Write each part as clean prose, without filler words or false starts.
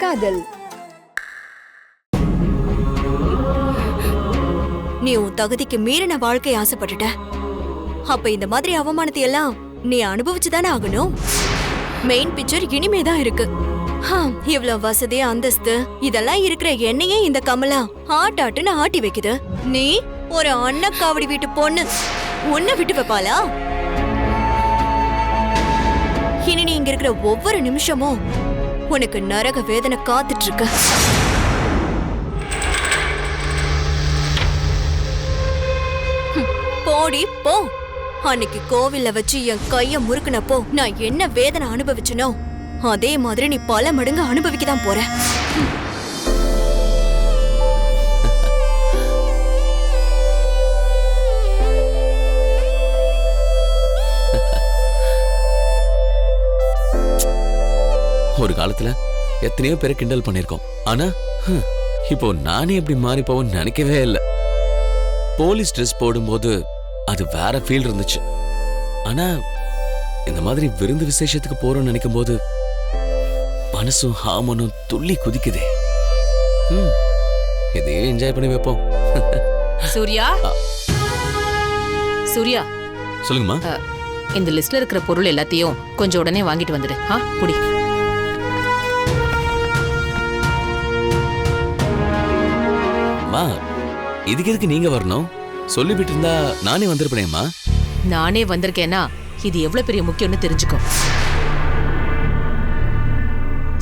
காதல். நீ உன் தகுதிக்கு மீறின வாழ்க்கை ஆசைப்பட்டுட்ட. அப்ப இந்த மாதிரி அவமானத்தை எல்லாம் நீ அனுபவிச்சுதானே ஆகணும். மெயின் பிக்சர் இனிமேதான் இருக்கு. இவ்வளவு வசதி அந்தஸ்து இதெல்லாம் இருக்கிற என்னையே இந்த கமலா ஆட்டாட்டுன்னு ஆட்டி வைக்குது. நீ ஒரு அன்னக்காவடி வீட்டு பொண்ணு, உன்னை விட்டு வைப்பாளா? இனி நீ இங்க இருக்கிற ஒவ்வொரு நிமிஷமும் உனக்கு நரக வேதனை காத்துட்டு இருக்க. போடி போ. அன்னைக்கு கோவில்ல வச்சு என் கைய முறுக்குனப்போ நான் என்ன வேதனை அனுபவிச்சனோ அதே மாதிரி நீ பல மடங்கு அனுபவிக்கதான் போற. ஒரு காலத்துல எத்தனையோ பேரை கிண்டல் பண்ணிருக்கோம். ஆனா இப்போ நானே எப்படி மாறி போவேன்னு நினைக்கவே இல்லை. போலீஸ் ட்ரெஸ் போடும்போது அது வேற ஃபீல் இருந்துச்சு. ஆனா இந்த மாதிரி விருந்து விசேஷத்துக்கு போறோம்னு நினைக்கும் போது மனசும் ஹார்மோனும் துள்ளி குதிக்குதே. இதையே என்ஜாய் பண்ணி வைப்போம். சூர்யா, சூர்யா, சொல்லுங்கம்மா. இந்த லிஸ்ட்ல இருக்கிற பொருள் எல்லாத்தையும் கொஞ்சம் உடனே வாங்கிட்டு வந்துடு. புடி. அம்மா, இதுக்கு எதுக்கு நீங்க வரணும்? சொல்லிவிட்டு இருந்தா நானே வந்திருப்பேனேம்மா. நானே வந்திருக்கேன்னா இது எவ்வளவு பெரிய முக்கியம்னு தெரிஞ்சுக்கோ.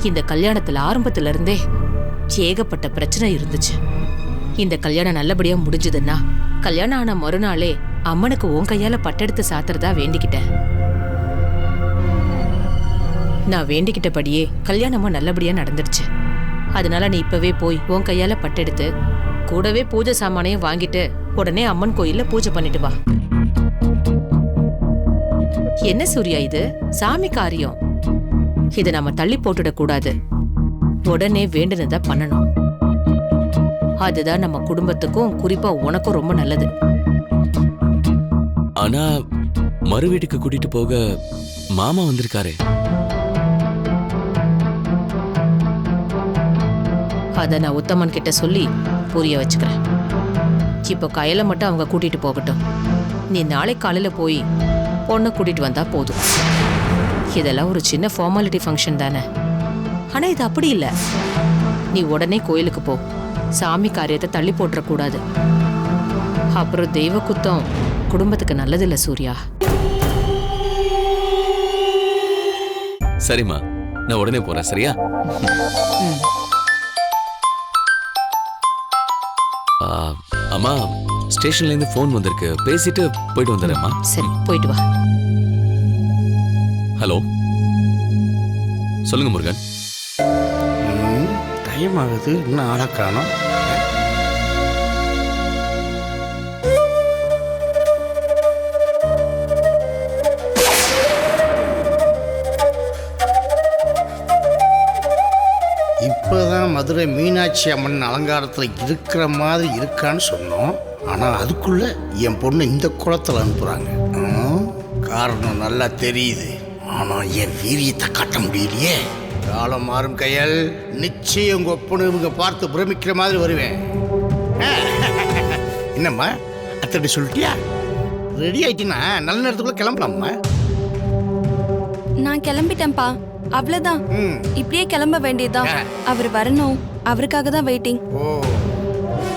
இந்த கல்யாணத்துல ஆரம்பத்துல இருந்தே ஏகப்பட்ட பிரச்சனை இருந்துச்சு. இந்த கல்யாணம் நல்லபடியா முடிஞ்சதுன்னா கல்யாணம் ஆன மறுநாளே அம்மனுக்கு உன் கையால பட்டெடுத்து சாத்துறதா வேண்டிக்கிட்டேன். நான் வேண்டிக்கிட்டபடியே கல்யாணமும் நல்லபடியா நடந்துருச்சு. அதனால நீ இப்பவே போய் உன் கையால பட்டெடுத்து கூடவே பூஜை சாமானையும் வாங்கிட்டு உடனே அம்மன் கோயில்ல பூஜை பண்ணிட்டு வா. என்ன சூர்யா, இது சாமி காரியம். இதை நம்ம தள்ளி போட்டுட கூடாது. உடனே வேண்டுனதா பண்ணணும். அதுதான் நம்ம குடும்பத்துக்கும் குறிப்பா உனக்கும் ரொம்ப நல்லது. ஆனா மறு வீட்டுக்கு கூட்டிட்டு போக மாமா வந்திருக்காரு. அத நான் உத்தமன் கிட்ட சொல்லி புரிய வச்சுக்கிறேன். இப்போ கையில மட்டும் அவங்க கூட்டிட்டு போகட்டும். நீ நாளை காலையில போய் பொண்ணை கூட்டிட்டு வந்தா போதும். இதெல்லாம் ஒரு சின்ன ஃபார்மாலிட்டி ஃபங்க்ஷன் தானே. ஆனா இது அப்படி இல்லை. நீ உடனே கோயிலுக்கு போ. சாமி காரியத்தை தள்ளி போட்டுறக்கூடாது. அப்புறம் தெய்வ குத்தம் குடும்பத்துக்கு நல்லதில்ல சூர்யா. சரிம்மா, நான் உடனே போறேன். சரியா? அம்மா, ஸ்டேஷன்ல இருந்து போன் வந்திருக்கு. பேசிட்டு போயிட்டு வந்துடுறேம்மா. சரி, போயிட்டு வா. ஹலோ, சொல்லுங்க முருகன். டைம் ஆகுது, இன்னும் ஆளை காணோம். இப்போதான் மதுரை மீனாட்சி அம்மன் அலங்காரத்தில் இருக்கிற மாதிரி இருக்கான்னு சொன்னோம். ஆனால் அதுக்குள்ள என் பொண்ணு இந்த குளத்தில் அனுப்புகிறாங்க. காரணம் நல்லா தெரியுது. ஆனால் என் வீரியத்தை காட்ட முடியலையே. காலம் மாறும் கையால் நிச்சயம் உங்கள் ஒப்பனு இவங்க பார்த்து பிரமிக்கிற மாதிரி வருவேன். என்னம்மா அத்தடி சொல்லிட்டியா? ரெடி ஆயிட்டீங்கன்னா நல்ல நேரத்துக்குள்ள கிளம்பலாம்மா. நான் கிளம்பிட்டேன்ப்பா, அவ்வளவுதான். இப்படியே கிளம்ப வேண்டியதுதான். அவர் வரணும், அவருக்காக தான் வெயிட்டிங்.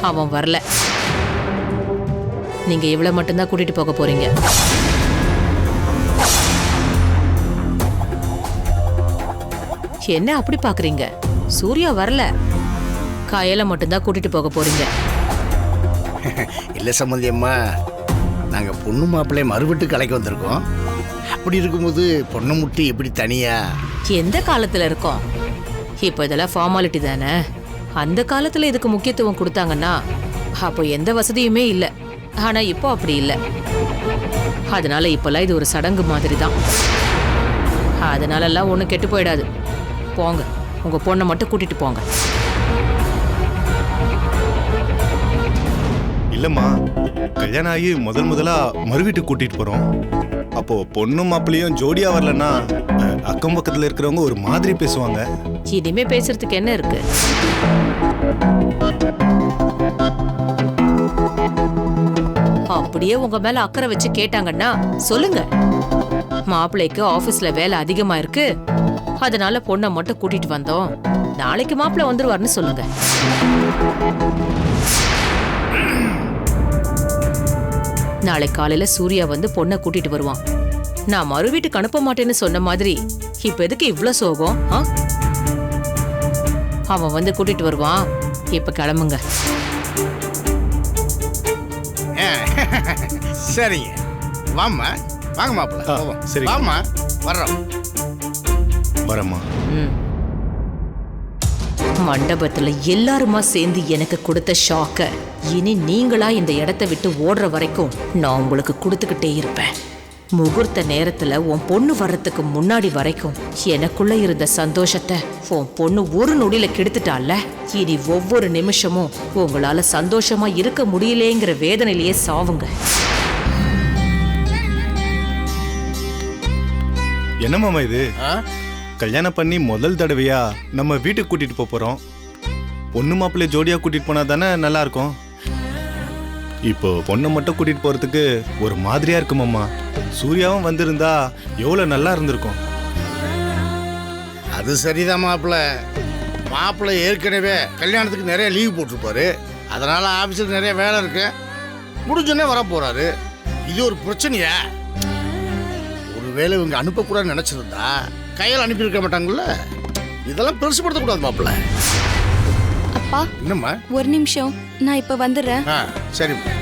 அவன் வரல. நீங்க இவ்வளவு மட்டும்தான் கூட்டிட்டு போக போறீங்க. என்ன அப்படி பாக்குறீங்க? சூர்யா வரல, கையில மட்டும்தான் கூட்டிட்டு போக போறீங்க. இல்ல சம்பந்தி அம்மா, நாங்க பொண்ணு மாப்பிள்ளை மறுபட்டுக்கு அழைக்க வந்திருக்கோம். அப்படி இருக்கும்போது பொண்ணு முட்டி எப்படி தனியா? எந்த காலத்துல இருக்கோம்? இப்போ இதெல்லாம் ஃபார்மாலிட்டி தானே. அந்த காலத்துல இதுக்கு முக்கியத்துவம் கொடுத்தாங்கன்னா அப்போ எந்த வசதியுமே இல்லை. ஆனா இப்போ அப்படி இல்லை. அதனால இப்பெல்லாம் இது ஒரு சடங்கு மாதிரி தான். அதனாலலாம் ஒன்றும் கெட்டு போயிடாது. போங்க, உங்க பொண்ணை மட்டும் கூட்டிட்டு போங்க. இல்லம்மா, கல்யாணம் ஆகி முதலா மறு வீட்டுக்கு கூட்டிட்டு போறோம். அப்போ பொண்ணும் மாப்பிள்ளையும் ஜோடியா வரலன்னா அக்கம் பக்கத்துல இருக்கிறவங்க ஒரு மாதிரி பேசுவாங்க. இனிமே பேசுறதுக்கு என்ன இருக்கு? அப்படியே உங்க மேல அக்கறை வச்சு கேட்டாங்கன்னா சொல்லுங்க, மாப்பிள்ளைக்கு ஆபீஸ்ல வேலை அதிகமா இருக்கு, அதனால பொண்ணை மட்டும் கூட்டிட்டு வந்தோம், நாளைக்கு மாப்பிள்ளை வந்துருவாருன்னு சொல்லுங்க. நாளை காலையில சூர்யா வந்து பொண்ணை கூட்டிட்டு வருவான். நான் மறு வீட்டுக்கு அனுப்ப மாட்டேன்னு சொன்ன மாதிரி இப்ப எதுக்கு இவ்ளோ சோகம்? அவன் வந்து கூட்டிட்டு வருவான், இப்ப கிளம்புங்க. சரிங்க, வாம்மா, வாங்க மாப்பிள்ள. சரி வாம்மா, வர்றோம். வரம்மா. மண்டபத்துல எல்லாருமா சேர்ந்து எனக்கு கொடுத்த ஷாக்க இனி நீங்களா இந்த இடத்தை விட்டு ஓடுற வரைக்கும் நான் உங்களுக்கு கொடுத்துக்கிட்டே இருப்பேன். முகூர்த்த நேரத்துல உன் பொண்ணு வர்றதுக்கு முன்னாடி வரைக்கும் எனக்குள்ள இருந்த சந்தோஷத்தை உன் பொண்ணு ஒரு நொடியில கெடுத்துட்டால. இனி ஒவ்வொரு நிமிஷமும் உங்களால சந்தோஷமா இருக்க முடியலேங்கிற வேதனையிலேயே சாவுங்க. என்ன மாமா இது? கல்யாணம் பண்ணி முதல் தடவையா நம்ம வீட்டுக்கு கூட்டிட்டு போறோம். பொண்ணு மாப்பிள்ளை ஜோடியா கூட்டிட்டு போனா தானே நல்லா இருக்கும். இப்போ பொண்ணை மட்டும் கூட்டிட்டு போறதுக்கு ஒரு மாதிரியா இருக்கு மாமா. சூர்யாவும் வந்திருந்தா எவ்வளவு நல்லா இருந்திருக்கும். அது சரிதான் மாப்பிள்ள. மாப்பிள்ளை ஏற்கனவே கல்யாணத்துக்கு நிறைய லீவ் போட்டிருப்பாரு. அதனால ஆஃபீஸில் நிறைய வேலை இருக்கு, முடிஞ்சோடனே வர போறாரு. இது ஒரு பிரச்சனையா? ஒருவேளை இவங்க அனுப்பக்கூடாதுன்னு நினைச்சிருந்தா கையால் அனுப்பியிருக்க மாட்டாங்கல்ல. இதெல்லாம் பெருசுப்படுத்தக்கூடாது மாப்பிள்ள. அப்பா, என்னம்மா? ஒரு நிமிஷம், நான் இப்ப வந்துடுறேன். சரிம்மா.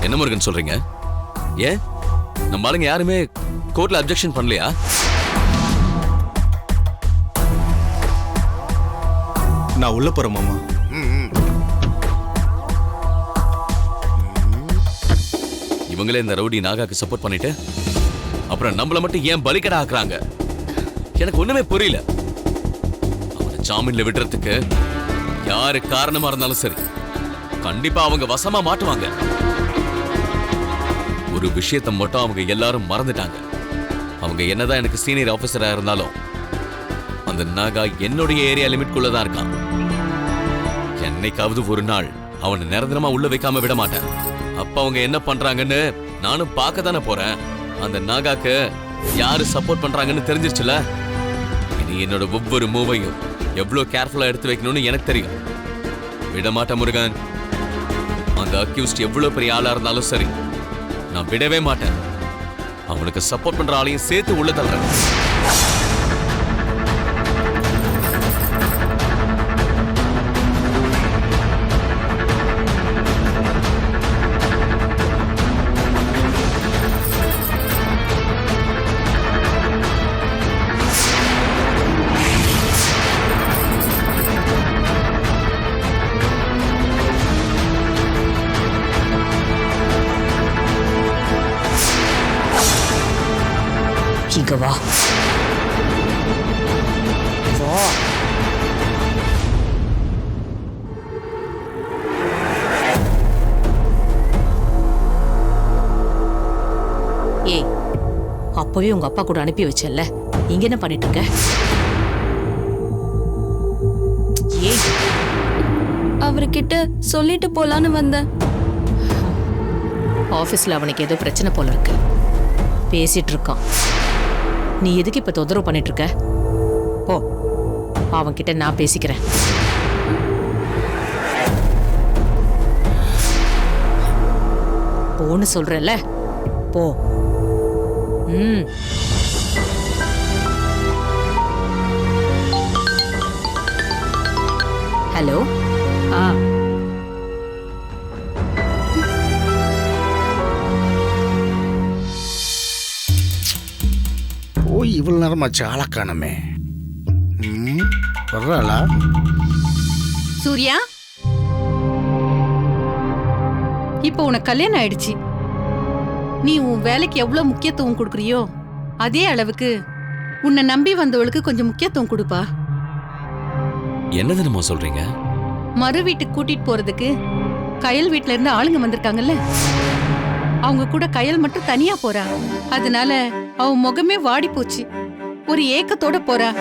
என்ன முருகன் சொல்றீங்க? ஏன் நம்ம ஆளுங்க யாருமே கோர்ட்ல அப்ஜெக்ஷன் பண்ணலையா? நான் உள்ள போறேன் மாமா. இவங்களே இந்த ரவுடி நாகாக்கு சப்போர்ட் பண்ணிட்டு அப்புறம் நம்மள மட்டும் ஏன் பலிக்கடா ஆக்குறாங்க? எனக்கு ஒண்ணுமே புரியல. அவனை ஜாமீன்ல விடுறதுக்கு யாரு காரணமா இருந்தாலும் சரி, கண்டிப்பா அவங்க வசமா மாட்டுவாங்க. ஒரு விஷயத்தை மட்டும் அவங்க எல்லாரும் மறந்துட்டாங்க. அவங்க என்னதான் எனக்கு சீனியர் ஆபீசரா இருந்தாலும் அந்த நாகா என்னுடைய ஏரியா லிமிட்குள்ளதான் இருக்கான். என்னைக்காவது ஒரு நாள் அவனை நிரந்தரமா உள்ள வைக்காம விட மாட்டேன். அப்ப அவங்க என்ன பண்றாங்கன்னு நானும் பார்க்க தானே போறேன். அந்த நாகாக்கு யாரு சப்போர்ட் பண்றாங்கன்னு தெரிஞ்சிருச்சுல. இனி என்னோட ஒவ்வொரு மூவையும் எவ்வளவு கேர்ஃபுல்லா எடுத்து வைக்கணும்னு எனக்கு தெரியும். விட மாட்டேன் முருகன். அந்த அக்யூஸ்ட் எவ்வளவு பெரிய ஆளா இருந்தாலும் சரி, நான் விடவே மாட்டேன். அவனுக்கு சப்போர்ட் பண்ற ஆளையும் சேர்த்து உள்ள தள்ளுறேன். இங்க வா. ஏய், அப்பவே உங்க அப்பா கூட அனுப்பி வச்சல, இங்க என்ன பண்ணிட்டு இருக்க? ஏய், அவர்கிட்ட சொல்லிட்டு போலான்னு வந்தேன். ஆபீஸ்ல அவனுக்கு ஏதோ பிரச்சனை போல இருக்கு, பேசிட்டு இருக்கான். நீ எதுக்கு இப்ப தொந்தரவு பண்ணிட்டு இருக்க? போ, அவன்கிட்ட நான் பேசிக்கிறேன். போன்னு சொல்றேன்ல, போ. ஹலோ. போய் இவ்வளவு நேரமாச்சு, ஆளை காணமே. வர்றாளா? சூர்யா, இப்போ உனக்கு கல்யாணம் ஆயிடுச்சு. நீ உன் வேலைக்கு எவ்வளவு முக்கியத்துவம் கொடுக்குறியோ அதே அளவுக்கு உன்னை நம்பி வந்தவளுக்கு கொஞ்சம் முக்கியத்துவம் கொடுப்பா. என்னது நம்ம சொல்றீங்க? மறு வீட்டுக்கு கூட்டிட்டு போறதுக்கு கயல் வீட்ல இருந்து ஆளுங்க வந்திருக்காங்கல்ல, அவங்க கூட கயல் மட்டும் தனியா போறா. அதனால அவ முகமே வாடி போச்சு. ஒரு ஏக்கத்தோட போறா.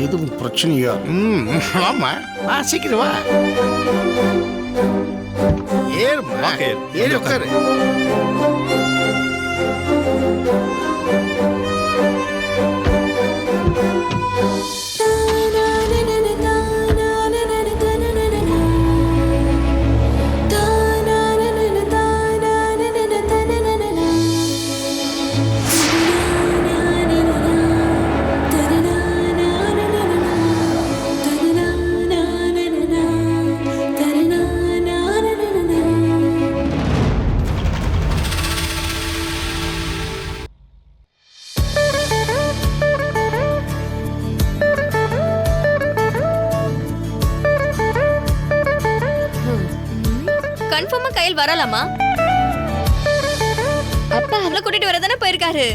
எதுவும் பிரச்சனையா? ஆமா, வா சீக்கிரம் வா. ஏறுமா, ஓகே, ஏறி உட்காரு. கன்ஃபார்மா கையில் வரலாமா? அப்பா அவளை கூட்டிட்டு வரதானே போயிருக்காரு.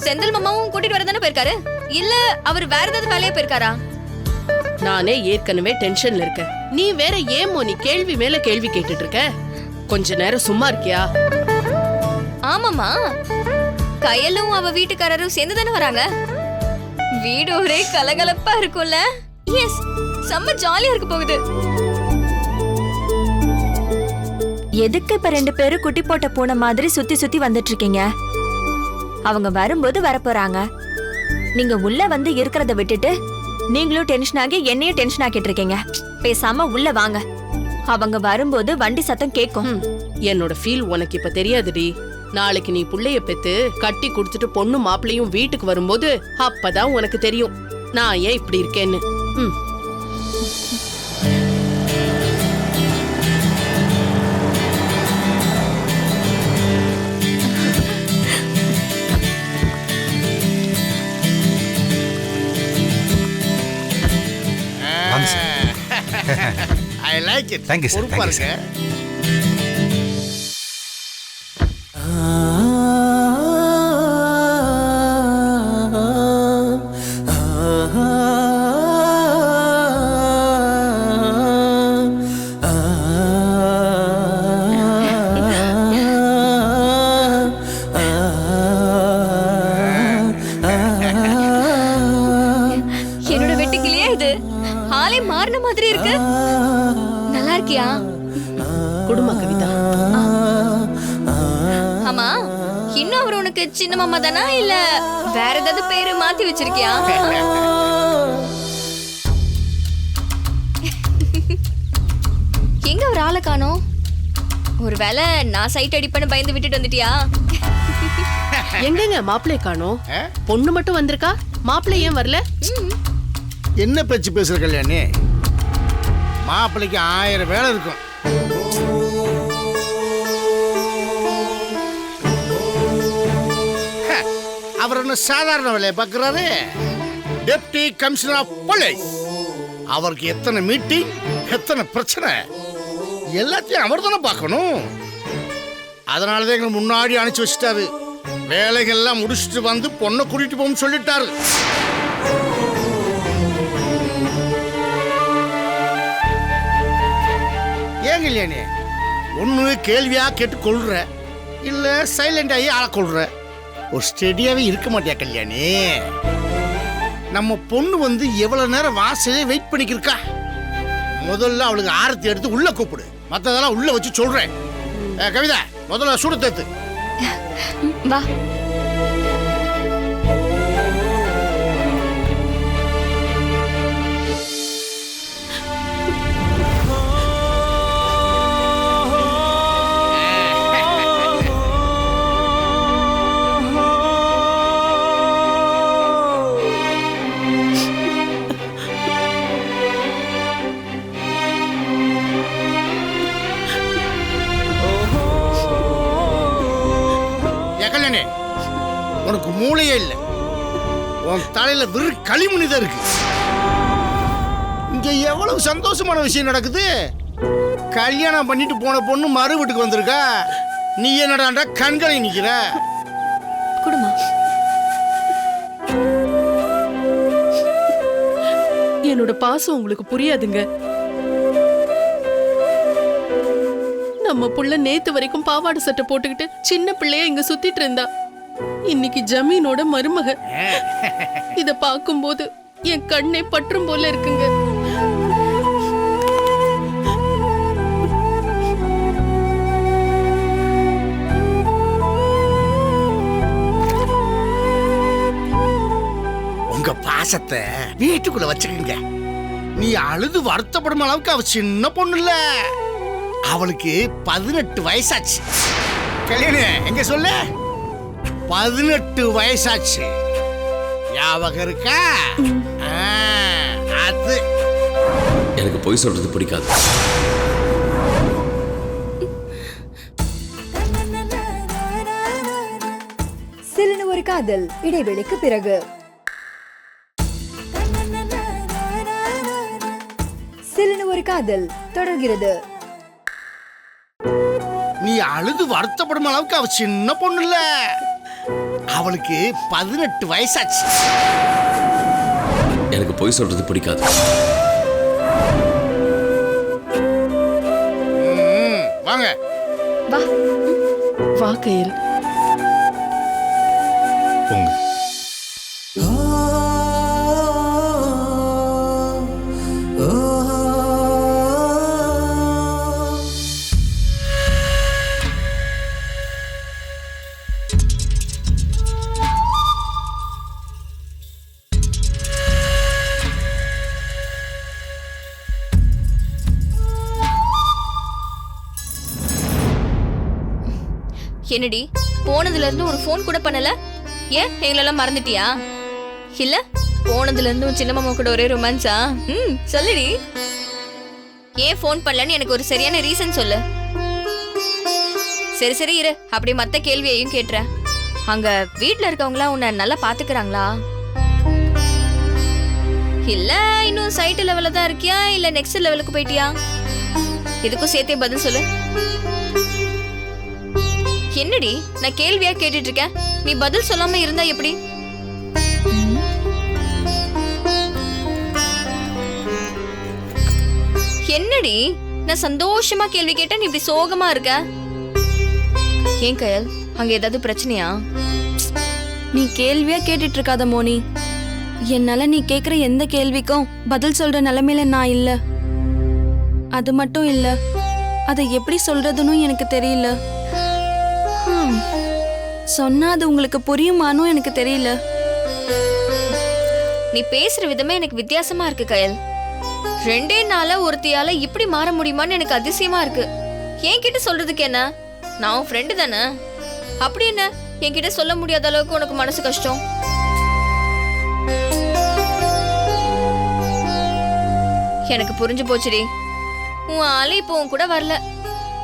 செந்தில் மாமாவும் கூட்டிட்டு வரதானே போயிருக்காரு. இல்ல அவர் வேற ஏதாவது வேலையா போயிருக்காரா? நானே ஏற்கனவே டென்ஷன்ல இருக்கேன். நீ வேற ஏன் மோனி கேள்வி மேல கேள்வி கேட்டுட்டு இருக்க? கொஞ்ச நேரம் சும்மா இருக்கியா? ஆமாமா, கையலும் அவ வீட்டுக்காரரும் சேர்ந்து தானே வராங்க. வீடு ஒரே கலகலப்பா இருக்கும்ல. எஸ், செம்ம ஜாலியா இருக்க போகுது. எதுக்கு இப்ப 2 பேரும் குட்டி போட்ட பூனை மாதிரி சுத்தி சுத்தி வந்துட்டு இருக்கீங்க? அவங்க வரும்போது வரப்போறாங்க. நீங்க உள்ள வந்து இருக்கிறத விட்டுட்டு நீங்களும் டென்ஷன் ஆகி என்னையும் டென்ஷன் ஆக்கிட்டு இருக்கீங்க. பேசாம உள்ள வாங்க. அவங்க வரும்போது வண்டி சத்தம் கேட்கும். என்னோட ஃபீல் உனக்கு இப்ப தெரியாதுடி. நாளைக்கு நீ புள்ளைய பெத்து கட்டி குடுத்துட்டு பொண்ணு மாப்பிள்ளையும் வீட்டுக்கு வரும்போது அப்பதான் உனக்கு தெரியும் நான் ஏன் இப்படி இருக்கேன்னு. I like it. Thank you, sir. பொறுப்பா Thank you, இருங்க. என்னோட வெட்டுக்கிளியா இது? ஆளே மாறின மாதிரி இருக்கு. நல்லா இருக்கியா? குடும்ப கவிதா. ஆமா, இன்னும் அவர் உனக்கு சின்ன மாமா தானா இல்ல வேற ஏதாவது பேரு மாத்தி வச்சிருக்கியா? எங்க ஒரு ஆளை காணோம்? ஒருவேளை நான் சைட் அடிப்பேன்னு பயந்து விட்டுட்டு வந்துட்டியா? எங்கங்க மாப்பிள்ளை காணோம்? பொண்ணு மட்டும் வந்திருக்கா, மாப்பிள்ளை ஏன் வரல? என்ன பேச்சு பேசுற கல்யாணி? மாப்பிள்ளைக்கு 1000 வேலை இருக்கும். அவர் என்ன சாதாரண வேலையை பார்க்கிறாரு? Deputy commissioner of police. அவருக்கு எத்தனை மீட்டிங், எத்தனை பிரச்சனை, எல்லாத்தையும் அவர் தானே பார்க்கணும். அதனாலதான் எங்களை முன்னாடி அனுப்பிச்சு வச்சுட்டாரு. வேலைகள்லாம் முடிச்சுட்டு வந்து பொண்ணை கூட்டிட்டு போகும் சொல்லிட்டாரு. ஏன் கல்யாணி ஒண்ணு கேள்வியா கேட்டு கொள்ற, இல்ல சைலண்ட் ஆகி ஆள கொள்ற? ஒரு ஸ்டெடியாவே இருக்க மாட்டியா கல்யாணி? நம்ம பொண்ணு வந்து எவ்வளவு நேரம் வாசலே வெயிட் பண்ணிக்கிருக்கா. முதல்ல அவளுக்கு ஆரத்தி எடுத்து உள்ள கூப்பிடு, மத்ததெல்லாம் உள்ள வச்சு சொல்றேன். கவிதா, முதல்ல சூடு தேத்து வா. கல்யாணி, உனக்கு மூளையே இல்லை. உன் தலையில வெறும் களிமணி தான் இருக்கு. இங்க எவ்வளவு சந்தோஷமான விஷயம் நடக்குது. கல்யாணம் பண்ணிட்டு போன பொண்ணு மறு வீட்டுக்கு வந்திருக்கா. நீ என்னடாண்டா கண்களை நிக்கிற? குடுமா. என்னோட பாசம் உங்களுக்கு புரியாதுங்க. நம்ம புள்ள நேத்து வரைக்கும் பாவாடை சட்டை போட்டுக்கிட்டு சின்ன பிள்ளைய இங்க சுத்திட்டு இருந்தா. இன்னைக்கு ஜமீனோட மருமக. இத பாக்கும்போது என் கண்ணே பற்றும் போல இருக்குங்க. உங்க பாசத்தை வீட்டுக்குள்ள வச்சுக்கங்க. நீ அழுது வருத்தப்படும் அளவுக்கு அவ சின்ன பொண்ணு இல்ல. அவளுக்கு 18 வயசாச்சு. கல்யாணி எங்க சொல்ல? 18 வயசாச்சு. ஞாபகம் இருக்கா? அது எனக்கு பொய் சொல்றது பிடிக்காது. சில்லுன்னு ஒரு காதல் இடைவெளிக்கு பிறகு. சில்லுன்னு ஒரு காதல் தொடர்கிறது. நீ அழுது வருத்தப்படும் அளவுக்கு அவ சின்ன பொண்ணு இல்ல. அவளுக்கு 18 வயசாச்சு. எனக்கு பொய் சொல்றது பிடிக்காது. வாங்க வா வா கையில். போங்க. என்னடி போனதுல இருந்து ஒரு ஃபோன் கூட பண்ணல? ஏன் எங்களெல்லாம் மறந்துட்டியா? இல்ல போனதுல இருந்து உன் சின்ன மாமா கூட ஒரே ரொமான்ஸா? சொல்லுடி. ஏன் ஃபோன் பண்ணலன்னு எனக்கு ஒரு சரியான ரீசன் சொல்லு. சரி சரி இரு, அப்படி மத்த கேள்வியையும் கேட்டுறேன். அங்க வீட்ல இருக்கவங்களா உன்னை நல்லா பாத்துக்கிறாங்களா? இல்ல இன்னும் சைட் லெவல்ல தான் இருக்கியா, இல்ல நெக்ஸ்ட் லெவலுக்கு போயிட்டியா? இதுக்கும் சேர்த்தே பதில் சொல்லு. என்னடி நான் கேள்வியா கேட்டுட்டு இருக்கேன், நீ பதில் சொல்லாம இருந்தா எப்படி? என்னடி நான் சந்தோஷமா கேள்வி கேட்டா நீ இப்படி சோகமா இருக்க? ஏன் கயல், அங்க ஏதாவது பிரச்சனையா? நீ கேள்வியா கேட்டுட்டு இருக்காத மோனி. என்னால நீ கேக்குற எந்த கேள்விக்கும் பதில் சொல்ற நிலைமையில நான் இல்ல. அது மட்டும் இல்ல, அதை எப்படி சொல்றதுன்னு எனக்கு தெரியல. சொன்னா அது உங்களுக்கு புரியுமானோ எனக்கு தெரியல. நீ பேசுற விதமே எனக்கு வித்தியாசமா இருக்கு கயல். 2 நாளா ஒருத்தியால இப்படி மாற முடியுமான்னு எனக்கு அதிசயமா இருக்கு. என்கிட்ட சொல்றதுக்கு என்ன? நான் உன் ஃப்ரெண்டு தானே. அப்படி என்ன என்கிட்ட சொல்ல முடியாத அளவுக்கு உனக்கு மனசு கஷ்டம்? எனக்கு புரிஞ்சு போச்சுடி. உன் ஆளு இப்போ உன் கூட வரல.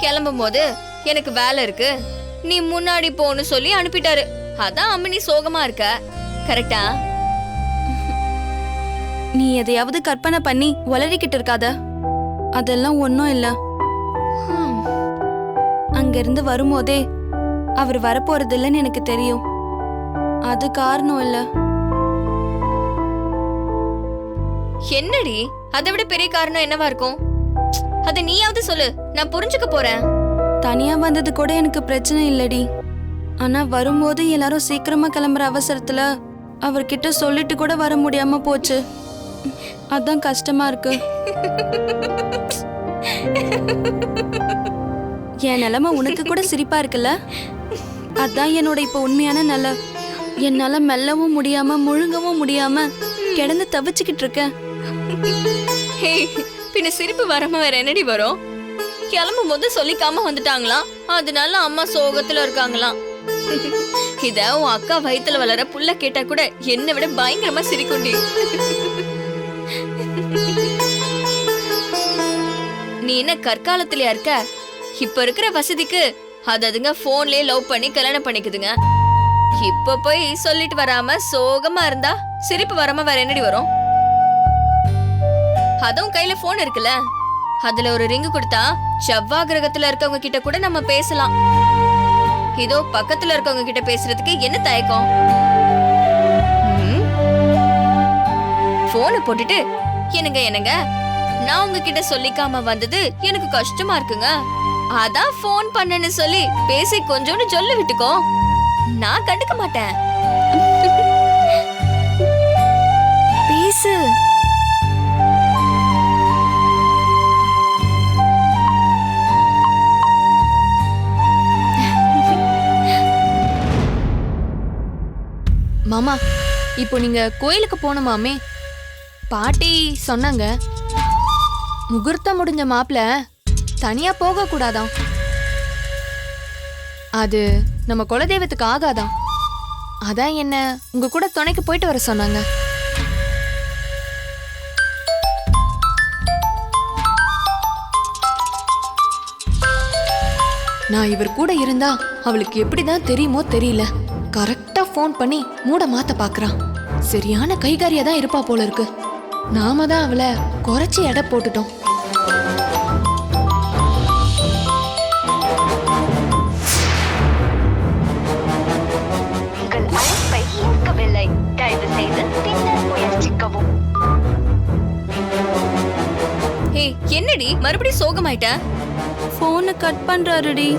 கிளம்பும் போது எனக்கு வேலை இருக்கு, நீ முன்னாடி போன்னு சொல்லி அனுப்பிட்டாரு. அதான் அம்மனி சோகமா இருக்க. கரெக்டா? நீ எதையாவது கற்பனை பண்ணி வளரிக்கிட்டு இருக்காத. அதெல்லாம் ஒன்றும் இல்ல. அங்கிருந்து வரும்போதே அவர் வரப்போறது இல்லைன்னு எனக்கு தெரியும். அது காரணம் இல்ல. என்னடி அதை விட பெரிய காரணம் என்னவா இருக்கும்? அத நீயாவது சொல்லு, நான் புரிஞ்சுக்க போறேன். தனியா வந்தது கூட எனக்கு பிரச்சனை இல்லடி. ஆனா வரும்போது எல்லாரும் சீக்கிரமா கிளம்புற அவசரத்துல அவர்கிட்ட சொல்லிட்டு கூட வர முடியாம போச்சு. அதான் கஷ்டமா இருக்கு. என் நிலைமை உனக்கு கூட சிரிப்பா இருக்குல்ல? அதான் என்னோட இப்ப உண்மையான நிலை. என்னால மெல்லவும் முடியாம முழுங்கவும் முடியாம கிடந்து தவிச்சுக்கிட்டு இருக்கேன். பின்ன சிரிப்பு வராம வேற என்னடி வரும்? கிளம்பும் போது சொல்லிக்காம வந்துட்டாங்களாம், அதனால அம்மா சோகத்துல இருக்காங்களாம். இத உன் அக்கா வயித்துல வளர புள்ள கேட்டா கூட என்னை விட பயங்கரமா சிரிக்குண்டி. நீ என்ன கற்காலத்திலயா இருக்க? இப்ப இருக்கிற வசதிக்கு அதுங்க போன்லயே லவ் பண்ணி கல்யாணம் பண்ணிக்குதுங்க. இப்ப போய் சொல்லிட்டு வராம சோகமா இருந்தா சிரிப்பு வராம வேற என்னடி வரும்? அதுவும் கையில போன் இருக்குல்ல, அதுல ஒரு ரிங்கு கொடுத்தா செவ்வாய் கிரகத்துல இருக்கவங்க கிட்ட கூட நம்ம பேசலாம். இதோ பக்கத்துல இருக்கவங்க கிட்ட பேசுறதுக்கு என்ன தயக்கம்? போனை போட்டுட்டு என்னங்க நான் உங்ககிட்ட சொல்லிக்காம வந்தது எனக்கு கஷ்டமா இருக்குங்க, அதான் போன் பண்ணேன்னு சொல்லி பேசி கொஞ்சோன்னு சொல்லி விட்டுக்கோ, நான் கண்டுக்க மாட்டேன். பேசு. மாமா, இப்போ நீங்க கோயிலுக்கு போகணுமாமே? பாட்டி சொன்னாங்க முகூர்த்தம் முடிஞ்ச மாப்பிள்ள தனியா போக கூடாதாம். அது நம்ம குலதெய்வத்துக்கு ஆகாதாம். அதான் என்ன உங்க கூட துணைக்கு போயிட்டு வர சொன்னாங்க. நான் இவர் கூட இருந்தா அவளுக்கு எப்படிதான் தெரியுமோ தெரியல, கரெக்டா ஃபோன் பண்ணி மூட மாத்த பாக்குறான். சரியான கைகாரியா தான் இருப்பா போல இருக்கு. நாம தான் அவளை குறைச்சி எடை போட்டுட்டோம். உங்கள் அழைப்பை ஏற்கவில்லை, தயவு செய்து பின்னர் முயற்சிக்கவும். ஏய், என்னடி மறுபடியும் சோகமாயிட்ட? போனை கட் பண்றாருடி.